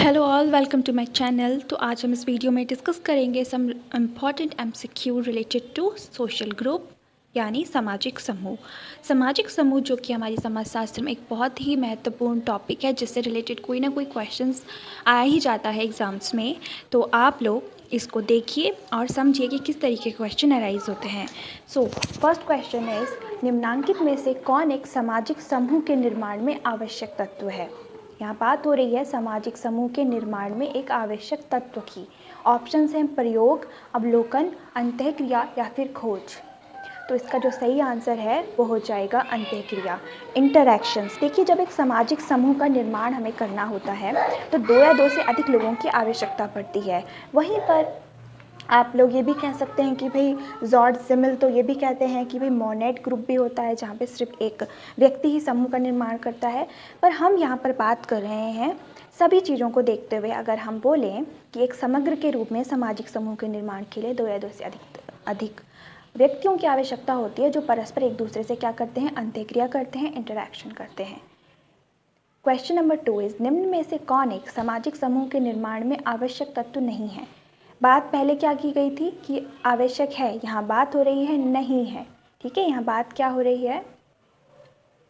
Hello all, welcome to my channel. तो आज हम इस वीडियो में डिस्कस करेंगे some important MCQ related to social group यानी सामाजिक समूह। सामाजिक समूह जो कि हमारी समाजशास्त्र में एक बहुत ही महत्वपूर्ण टॉपिक है, जिससे रिलेटेड कोई ना कोई क्वेश्चंस आ ही जाता है एग्ज़ाम्स में। तो आप लोग इसको देखिए और समझिए कि किस तरीके के क्वेश्चन अराइज होते हैं। सो फर्स्ट क्वेश्चन इज, निम्नांकित में से कौन एक सामाजिक समूह के निर्माण में आवश्यक तत्व है। यहाँ बात हो रही है सामाजिक समूह के निर्माण में एक आवश्यक तत्व की। ऑप्शंस हैं प्रयोग, अवलोकन, अंतःक्रिया या फिर खोज। तो इसका जो सही आंसर है वो हो जाएगा अंतःक्रिया, इंटरैक्शंस। देखिए, जब एक सामाजिक समूह का निर्माण हमें करना होता है तो दो या दो से अधिक लोगों की आवश्यकता पड़ती है। वहीं पर आप लोग ये भी कह सकते हैं कि भाई जॉर्ज सिमिल तो ये भी कहते हैं कि भाई मोनेट ग्रुप भी होता है, जहाँ पे सिर्फ एक व्यक्ति ही समूह का निर्माण करता है। पर हम यहाँ पर बात कर रहे हैं सभी चीज़ों को देखते हुए। अगर हम बोलें कि एक समग्र के रूप में सामाजिक समूह के निर्माण के लिए दो या दो से अधिक व्यक्तियों की आवश्यकता होती है, जो परस्पर एक दूसरे से क्या करते हैं, अंतःक्रिया करते हैं, इंटरैक्शन करते हैं। क्वेश्चन नंबर 2 इज, निम्न में से कौन एक सामाजिक समूह के निर्माण में आवश्यक तत्व नहीं है। बात पहले क्या की गई थी कि आवश्यक है, यहाँ बात हो रही है नहीं है। ठीक है, यहाँ बात क्या हो रही है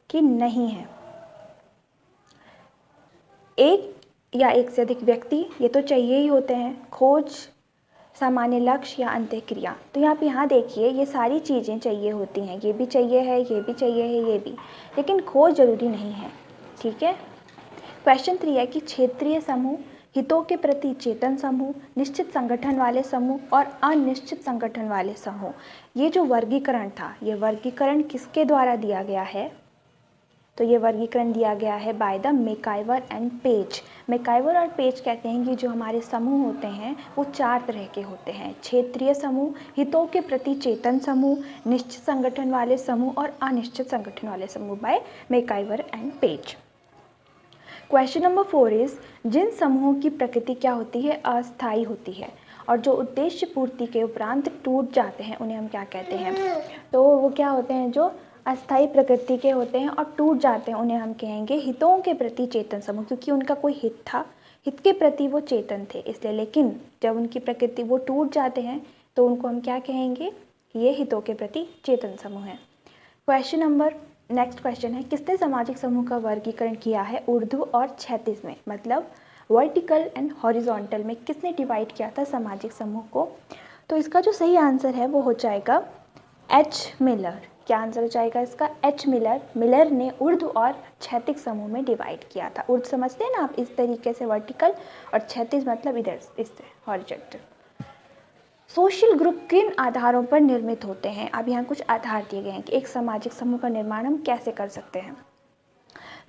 कि नहीं है। एक या एक से अधिक व्यक्ति ये तो चाहिए ही होते हैं। खोज, सामान्य लक्ष्य या अंतःक्रिया। तो आप यहाँ देखिए, ये सारी चीज़ें चाहिए होती हैं। ये भी चाहिए है, ये भी चाहिए है, ये भी, लेकिन खोज जरूरी नहीं है। ठीक है। क्वेश्चन 3 है कि क्षेत्रीय समूह, हितों के प्रति चेतन समूह, निश्चित संगठन वाले समूह और अनिश्चित संगठन वाले समूह। ये जो वर्गीकरण था, ये वर्गीकरण किसके द्वारा दिया गया है। तो ये वर्गीकरण दिया गया है बाय द मैकइवर एंड पेज। मैकइवर और पेज कहते हैं कि जो हमारे समूह होते हैं वो 4 तरह के होते हैं। क्षेत्रीय समूह, हितों के प्रति चेतन समूह, निश्चित संगठन वाले समूह और अनिश्चित संगठन वाले समूह by MacIver and Page. Question number 4 is, जिन समूहों की प्रकृति क्या होती है, अस्थायी होती है और जो उद्देश्य पूर्ति के उपरांत टूट जाते हैं, उन्हें हम क्या कहते हैं। तो वो क्या होते हैं, जो अस्थायी प्रकृति के होते हैं और टूट जाते हैं, उन्हें हम कहेंगे हितों के प्रति चेतन समूह, क्योंकि उनका कोई हित था, हित के प्रति वो चेतन थे इसलिए। लेकिन जब उनकी प्रकृति वो टूट जाते हैं तो उनको हम क्या कहेंगे, ये हितों के प्रति चेतन समूह है। क्वेश्चन नंबर नेक्स्ट क्वेश्चन है, किसने सामाजिक समूह का वर्गीकरण किया है ऊर्ध्व और क्षैतिज में, मतलब वर्टिकल एंड हॉरिजॉन्टल में किसने डिवाइड किया था सामाजिक समूह को। तो इसका जो सही आंसर है वो हो जाएगा एच मिलर। क्या आंसर हो जाएगा इसका, एच मिलर। मिलर ने ऊर्ध्व और क्षैतिज समूह में डिवाइड किया था। ऊर्ध्व समझते हैं ना आप, इस तरीके से वर्टिकल, और क्षैतिज मतलब इधर इस हॉरिजॉन्टल। सोशल ग्रुप किन आधारों पर निर्मित होते हैं। अब यहाँ कुछ आधार दिए गए हैं कि एक सामाजिक समूह का निर्माण हम कैसे कर सकते हैं।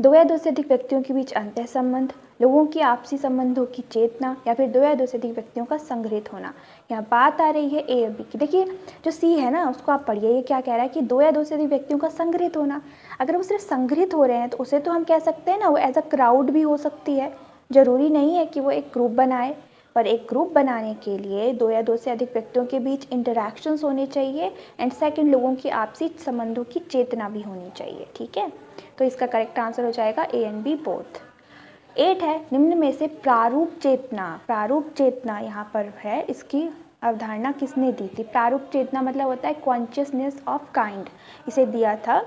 दो या दो से अधिक व्यक्तियों के बीच अंतः संबंध, लोगों की आपसी संबंधों की चेतना, या फिर दो या दो से अधिक व्यक्तियों का संग्रहित होना। यहाँ बात आ रही है ए और बी की। देखिए, जो सी है ना, उसको आप पढ़िए, ये क्या कह रहा है कि दो या दो से अधिक व्यक्तियों का संग्रहित होना। अगर वो सिर्फ संग्रहित हो रहे हैं तो उसे तो हम कह सकते हैं ना, वो एज अ क्राउड भी हो सकती है। जरूरी नहीं है कि वो एक ग्रुप बनाए, पर एक ग्रुप बनाने के लिए दो या दो से अधिक व्यक्तियों के बीच इंटरैक्शंस होने चाहिए, एंड सेकंड, लोगों की आपसी संबंधों की चेतना भी होनी चाहिए। ठीक है, तो इसका करेक्ट आंसर हो जाएगा ए एंड बी बोथ। 8 है, निम्न में से प्रारूप चेतना। प्रारूप चेतना यहाँ पर है, इसकी अवधारणा किसने दी थी। प्रारूप चेतना मतलब होता है कॉन्शियसनेस ऑफ काइंड। इसे दिया था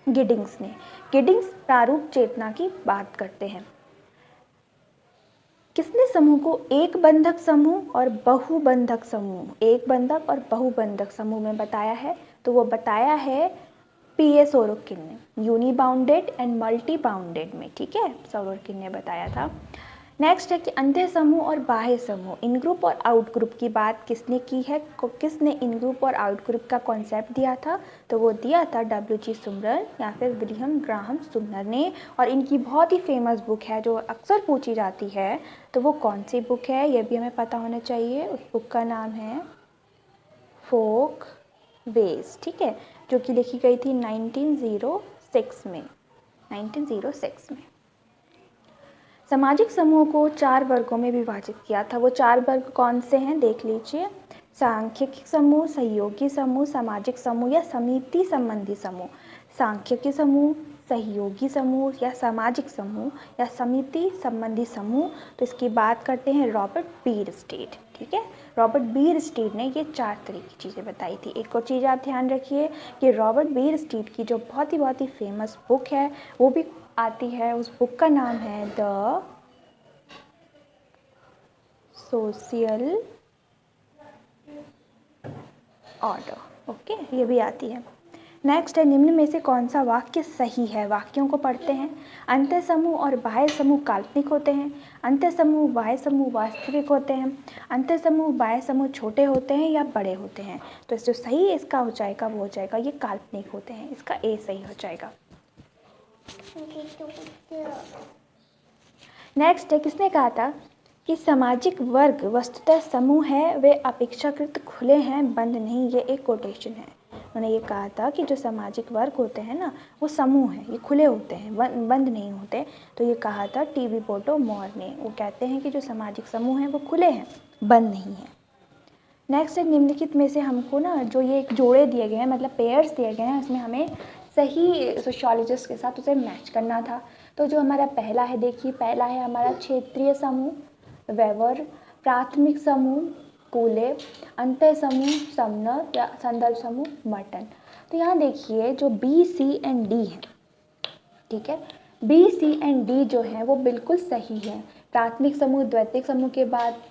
गिडिंग्स ने। गिडिंग्स प्रारूप चेतना की बात करते हैं। किसने समूह को एक बंधक समूह और बहुबंधक समूह, एक बंधक और बहुबंधक समूह में बताया है। तो वो बताया है पीए सोरोकिन ने, unibounded and multibounded में। ठीक है, सोरोकिन ने बताया था। नेक्स्ट है कि अंतः समूह और बाह्य समूह, इन ग्रुप और आउट ग्रुप की बात किसने की है। किसने इन ग्रुप और आउट ग्रुप का कॉन्सेप्ट दिया था। तो वो दिया था डब्ल्यू.जी. सुमरर या फिर विलियम ग्राहम सुमरर ने। और इनकी बहुत ही फेमस बुक है जो अक्सर पूछी जाती है, तो वो कौन सी बुक है, ये भी हमें पता होना चाहिए। उस बुक का नाम है फोक वेज। ठीक है, जो कि लिखी गई थी 1906 में। 1906 में सामाजिक समूह को 4 वर्गों में विभाजित किया था। वो 4 वर्ग कौन से हैं, देख लीजिए। सांख्यिकी समूह, सहयोगी समूह, सामाजिक समूह या समिति संबंधी समूह। सांख्यिकी समूह, सहयोगी समूह या सामाजिक समूह या समिति संबंधी समूह, तो इसकी बात करते हैं रॉबर्ट बीयरस्टेड। ठीक है, रॉबर्ट बीयरस्टेड ने ये 4 तरह की चीज़ें बताई थी। एक और चीज़ आप ध्यान रखिए कि रॉबर्ट बीयरस्टेड की जो बहुत ही फेमस बुक है वो भी आती है, उस बुक का नाम है द सोशल ऑर्डर। ओके, ये भी आती है। नेक्स्ट है, निम्न में से कौन सा वाक्य सही है? वाक्यों को पढ़ते हैं। अंतः समूह और बाह्य समूह काल्पनिक होते हैं। अंतः समूह बाह्य समूह वास्तविक होते हैं। अंतः समूह बाह्य समूह छोटे होते हैं या बड़े होते हैं। तो जो सही इसका हो जाएगा वो हो जाएगा ये काल्पनिक होते हैं, इसका ए सही हो जाएगा। नेक्स्ट है, किसने कहा था कि सामाजिक वर्ग वस्तुतः समूह है, वे अपेक्षाकृत खुले हैं, बंद नहीं। ये एक कोटेशन है। उन्होंने ये कहा था कि जो सामाजिक वर्ग होते हैं ना वो समूह है, ये खुले होते हैं, बंद नहीं होते। तो ये कहा था टीवी बोटो मोर ने। वो कहते हैं कि जो सामाजिक समूह हैं वो खुले हैं, बंद नहीं है। नेक्स्ट है, निम्नलिखित में से हमको ना जो ये जोड़े दिए गए हैं, मतलब पेयर्स दिए गए हैं, उसमें हमें सही सोशियोलॉजिस्ट के साथ उसे मैच करना था। तो जो हमारा पहला है, देखिए पहला है हमारा क्षेत्रीय समूह वेबर, प्राथमिक समूह कोले, अंतः समूह समनर या संदर्भ समूह मर्टन। तो यहाँ देखिए जो बी सी एंड डी है, ठीक है, बी सी एंड डी जो है वो बिल्कुल सही है। प्राथमिक समूह द्वैतिक समूह के बाद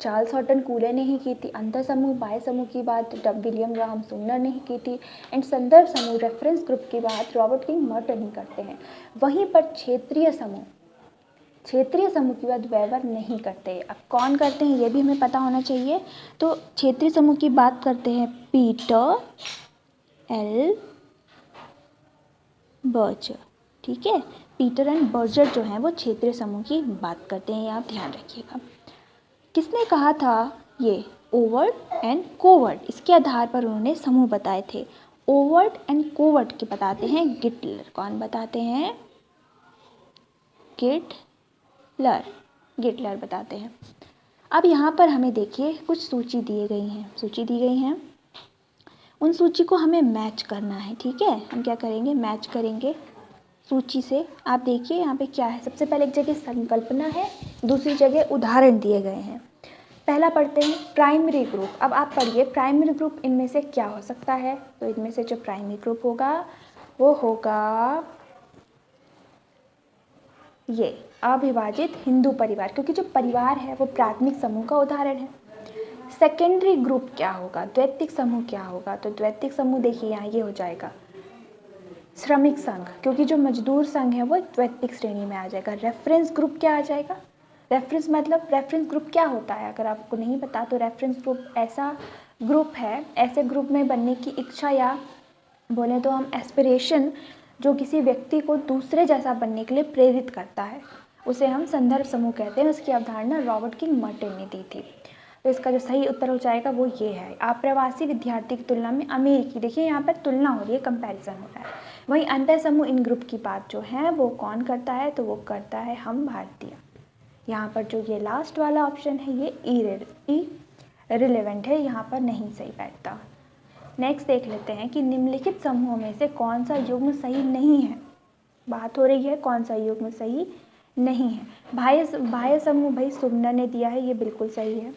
चार्ल्स हॉटन कूले ने ही की थी। अंतर समूह बाह्य समूह की बात विलियम ग्राहम सुमनर ने ही की थी। एंड संदर्भ समूह रेफरेंस ग्रुप की बात रॉबर्ट किंग मर्टन ही करते हैं। वहीं पर क्षेत्रीय समूह की बात वेबर नहीं करते। अब कौन करते हैं ये भी हमें पता होना चाहिए। तो क्षेत्रीय समूह की बात करते हैं पीटर एल बर्जर। ठीक है, पीटर एंड बर्जर जो हैं वो क्षेत्रीय समूह की बात करते हैं, आप ध्यान रखिएगा। किसने कहा था ये? Overt and covert. इसके आधार पर उन्होंने समूह बताए थे। ओवर्ट एंड कोवर्ट के बताते हैं गिटलर। कौन बताते हैं? गिटलर बताते हैं। अब यहाँ पर हमें देखिए कुछ सूची दी गई हैं। उन सूची को हमें मैच करना है। ठीक है, हम क्या करेंगे? मैच करेंगे सूची से। आप देखिए यहाँ पे क्या है। सबसे पहले एक जगह संकल्पना है, दूसरी जगह उदाहरण दिए गए हैं। पहला पढ़ते हैं प्राइमरी ग्रुप। अब आप पढ़िए प्राइमरी ग्रुप इनमें से क्या हो सकता है? तो इनमें से जो प्राइमरी ग्रुप होगा वो होगा ये अविभाजित हिंदू परिवार, क्योंकि जो परिवार है वो प्राथमिक समूह का उदाहरण है। सेकेंडरी ग्रुप क्या होगा? द्वैतिक समूह क्या होगा? तो द्वैतिक समूह देखिए यहाँ ये हो जाएगा श्रमिक संघ, क्योंकि जो मजदूर संघ है वो द्वैतिक श्रेणी में आ जाएगा। रेफरेंस ग्रुप क्या आ जाएगा? रेफरेंस ग्रुप क्या होता है? अगर आपको नहीं पता तो रेफरेंस ग्रुप ऐसा ग्रुप है, ऐसे ग्रुप में बनने की इच्छा या बोले तो हम एस्पिरेशन, जो किसी व्यक्ति को दूसरे जैसा बनने के लिए प्रेरित करता है, उसे हम संदर्भ समूह कहते हैं। उसकी अवधारणा रॉबर्ट किंग मर्टन ने दी थी। तो इसका जो सही उत्तर हो जाएगा वो ये है। अप्रवासी विद्यार्थी की तुलना में अमेरिकी, देखिए यहाँ पर तुलना हो रही है, कंपैरिजन हो रहा है। वहीं अंतर समूह इन ग्रुप की बात जो है वो कौन करता है? तो वो करता है हम भारतीय। यहाँ पर जो ये लास्ट वाला ऑप्शन है ये इररिलेवेंट है, यहाँ पर नहीं सही बैठता। नेक्स्ट देख लेते हैं कि निम्नलिखित समूहों में से कौन सा युग्म सही नहीं है। बात हो रही है कौन सा युग्म सही नहीं है। बाह्य समूह भाई सुमनर ने दिया है, ये बिल्कुल सही है।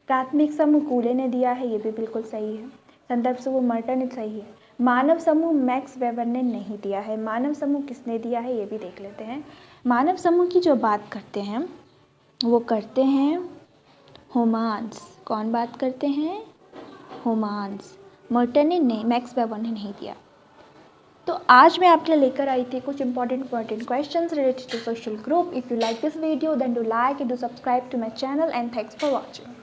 प्राथमिक समूह कूले ने दिया है, ये भी बिल्कुल सही है। संदर्भ समूह मर्टन ने सही है। मानव समूह मैक्स वेबर ने नहीं दिया है। मानव समूह किसने दिया है ये भी देख लेते हैं। मानव समूह की जो बात करते हैं वो करते हैं होमान्स। कौन बात करते हैं? होमान्स। मर्टन ने नहीं, मैक्स वेबर ने नहीं दिया। तो आज मैं आपके लिए लेकर आई थी कुछ important questions related to social group. If you like this video then do like and do subscribe to my channel and thanks for watching.